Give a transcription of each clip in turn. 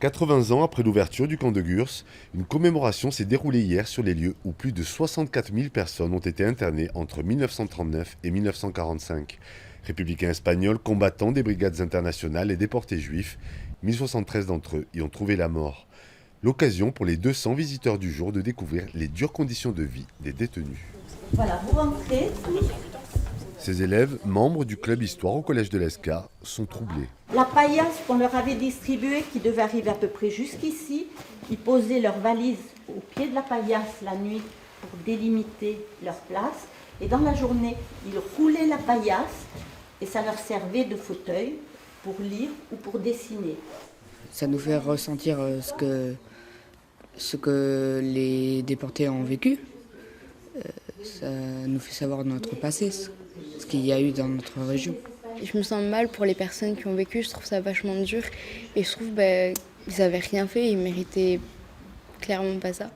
80 ans après l'ouverture du camp de Gurs, une commémoration s'est déroulée hier sur les lieux où plus de 64 000 personnes ont été internées entre 1939 et 1945. Républicains espagnols, combattants des brigades internationales et déportés juifs, 1073 d'entre eux y ont trouvé la mort. L'occasion pour les 200 visiteurs du jour de découvrir les dures conditions de vie des détenus. Voilà, vous rentrez. Ces élèves, membres du club Histoire au Collège de l'Escar, sont troublés. La paillasse qu'on leur avait distribuée, qui devait arriver à peu près jusqu'ici, ils posaient leurs valises au pied de la paillasse la nuit pour délimiter leur place. Et dans la journée, ils roulaient la paillasse et ça leur servait de fauteuil pour lire ou pour dessiner. Ça nous fait ressentir ce que les déportés ont vécu. Ça nous fait savoir notre passé, ce qu'il y a eu dans notre région. Je me sens mal pour les personnes qui ont vécu, je trouve ça vachement dur. Et je trouve qu'ils n'avaient rien fait, ils méritaient clairement pas ça.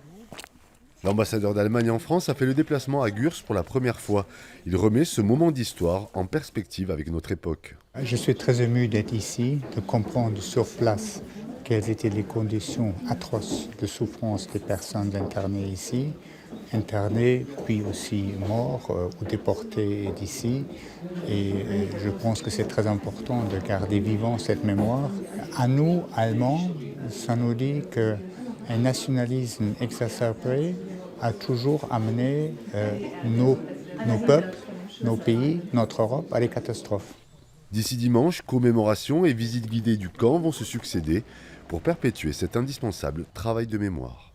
L'ambassadeur d'Allemagne en France a fait le déplacement à Gurs pour la première fois. Il remet ce moment d'histoire en perspective avec notre époque. Je suis très ému d'être ici, de comprendre sur place quelles étaient les conditions atroces de souffrance des personnes internées ici, internées puis aussi morts ou déportés d'ici. Et je pense que c'est très important de garder vivant cette mémoire. À nous, Allemands, ça nous dit qu'un nationalisme exacerbé a toujours amené nos peuples, nos pays, notre Europe à des catastrophes. D'ici dimanche, commémoration et visite guidée du camp vont se succéder pour perpétuer cet indispensable travail de mémoire.